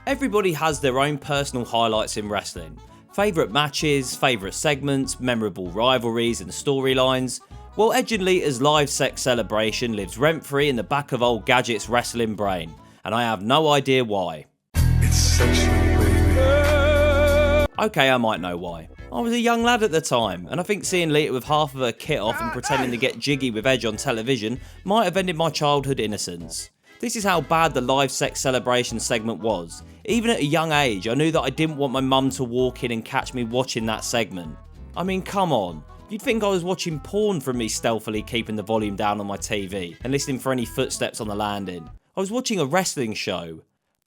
Everybody has their own personal highlights in wrestling. Favourite matches, favourite segments, memorable rivalries and storylines. Well, Edge Lita's live sex celebration lives rent-free in the back of old Gadget's wrestling brain, and I have no idea why. It's sexual, baby. Okay, I might know why. I was a young lad at the time, and I think seeing Lita with half of her kit off and pretending to get jiggy with Edge on television might have ended my childhood innocence. This is how bad the live sex celebration segment was. Even at a young age, I knew that I didn't want my mum to walk in and catch me watching that segment. I mean, come on. You'd think I was watching porn from me stealthily keeping the volume down on my TV and listening for any footsteps on the landing. I was watching a wrestling show.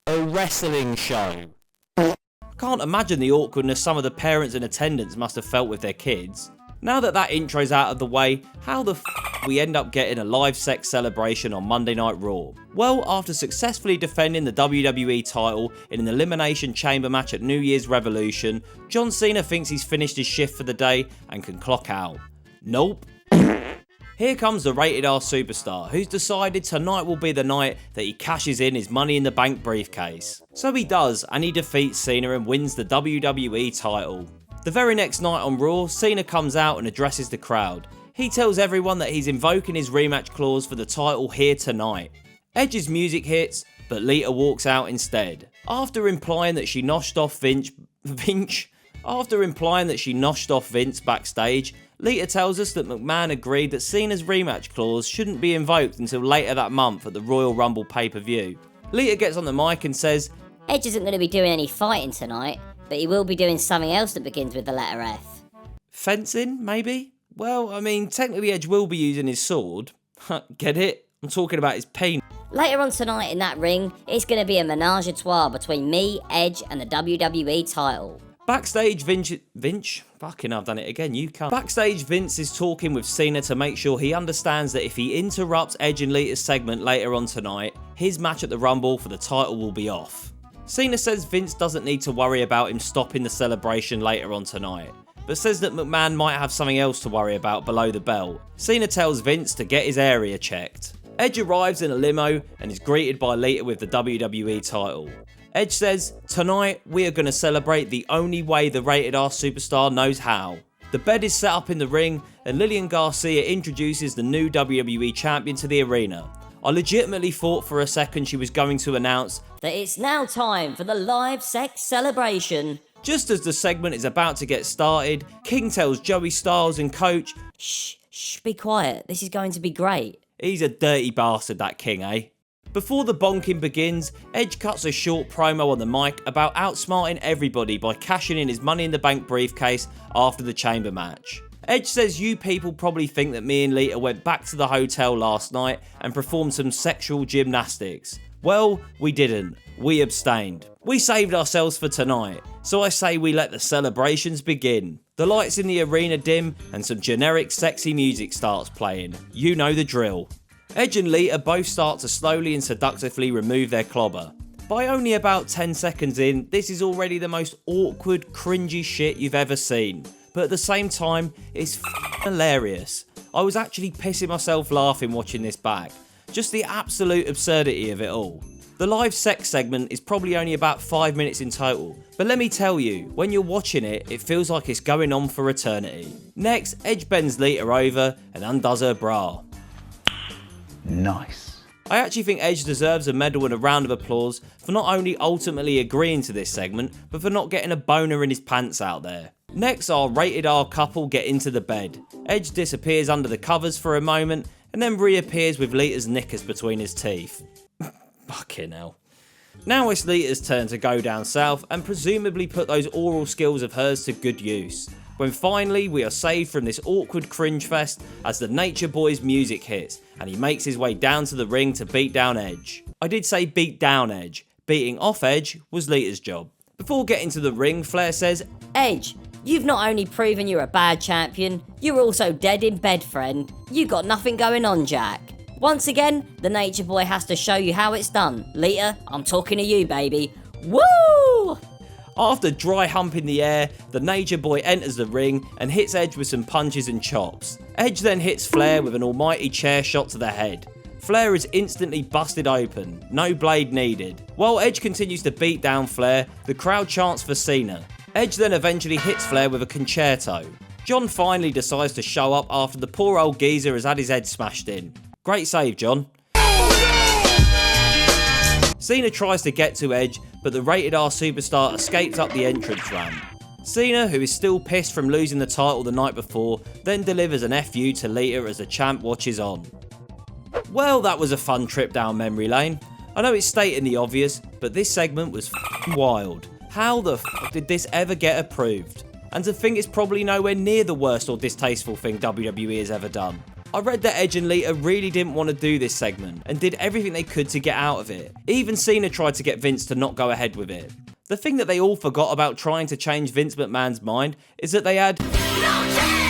A wrestling show. I can't imagine the awkwardness some of the parents in attendance must have felt with their kids. Now that intro's out of the way, how the we end up getting a live sex celebration on Monday Night Raw? Well, after successfully defending the WWE title in an Elimination Chamber match at New Year's Revolution, John Cena thinks he's finished his shift for the day and can clock out. Nope. Here comes the Rated R superstar, who's decided tonight will be the night that he cashes in his Money in the Bank briefcase. So he does, and he defeats Cena and wins the WWE title. The very next night on Raw, Cena comes out and addresses the crowd. He tells everyone that he's invoking his rematch clause for the title here tonight. Edge's music hits, but Lita walks out instead. After implying that she noshed off Vince backstage, Lita tells us that McMahon agreed that Cena's rematch clause shouldn't be invoked until later that month at the Royal Rumble pay-per-view. Lita gets on the mic and says, Edge isn't going to be doing any fighting tonight, but he will be doing something else that begins with the letter F. Fencing, maybe? Well, I mean, technically Edge will be using his sword. Get it? I'm talking about his penis. Later on tonight in that ring, it's going to be a menage a trois between me, Edge, and the WWE title. Backstage, Vince? Fucking I've done it again, you can't. Backstage, Vince is talking with Cena to make sure he understands that if he interrupts Edge and Lita's segment later on tonight, his match at the Rumble for the title will be off. Cena says Vince doesn't need to worry about him stopping the celebration later on tonight, but says that McMahon might have something else to worry about below the belt. Cena tells Vince to get his area checked. Edge arrives in a limo and is greeted by Lita with the WWE title. Edge says, tonight we are going to celebrate the only way the Rated R superstar knows how. The bed is set up in the ring and Lillian Garcia introduces the new WWE champion to the arena. I legitimately thought for a second she was going to announce that it's now time for the live sex celebration. Just as the segment is about to get started, King tells Joey Styles and Coach, Shh, be quiet, this is going to be great. He's a dirty bastard, that King, eh? Before the bonking begins, Edge cuts a short promo on the mic about outsmarting everybody by cashing in his Money in the Bank briefcase after the chamber match. Edge says you people probably think that me and Lita went back to the hotel last night and performed some sexual gymnastics. Well, we didn't. We abstained. We saved ourselves for tonight. So I say we let the celebrations begin. The lights in the arena dim and some generic sexy music starts playing. You know the drill. Edge and Lita both start to slowly and seductively remove their clobber. By only about 10 seconds in, this is already the most awkward, cringy shit you've ever seen. But at the same time, it's hilarious. I was actually pissing myself laughing watching this back. Just the absolute absurdity of it all. The live sex segment is probably only about 5 minutes in total, but let me tell you, when you're watching it, it feels like it's going on for eternity. Next, Edge bends Lita over and undoes her bra. Nice. I actually think Edge deserves a medal and a round of applause for not only ultimately agreeing to this segment, but for not getting a boner in his pants out there. Next, our Rated R couple get into the bed. Edge disappears under the covers for a moment and then reappears with Lita's knickers between his teeth. Fucking hell. Now it's Lita's turn to go down south and presumably put those oral skills of hers to good use. When finally we are saved from this awkward cringe fest as the Nature Boy's music hits and he makes his way down to the ring to beat down Edge. I did say beat down Edge. Beating off Edge was Lita's job. Before getting to the ring, Flair says, Edge, you've not only proven you're a bad champion, you're also dead in bed, friend. You got nothing going on, Jack. Once again, the Nature Boy has to show you how it's done. Lita, I'm talking to you, baby. Woo! After dry humping the air, the Nature Boy enters the ring and hits Edge with some punches and chops. Edge then hits Flair with an almighty chair shot to the head. Flair is instantly busted open, no blade needed. While Edge continues to beat down Flair, the crowd chants for Cena. Edge then eventually hits Flair with a concerto. John finally decides to show up after the poor old geezer has had his head smashed in. Great save, John. Cena tries to get to Edge, but the rated R superstar escapes up the entrance ramp. Cena, who is still pissed from losing the title the night before, then delivers an FU to Lita as the champ watches on. Well, that was a fun trip down memory lane. I know it's stating the obvious, but this segment was f***ing wild. How the f*** did this ever get approved? And to think it's probably nowhere near the worst or distasteful thing WWE has ever done. I read that Edge and Lita really didn't want to do this segment and did everything they could to get out of it. Even Cena tried to get Vince to not go ahead with it. The thing that they all forgot about trying to change Vince McMahon's mind is that they had no chance!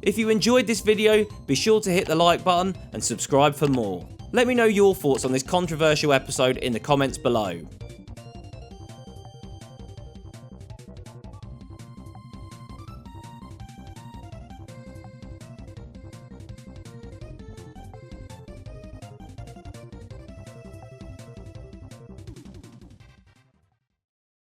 If you enjoyed this video, be sure to hit the like button and subscribe for more. Let me know your thoughts on this controversial episode in the comments below.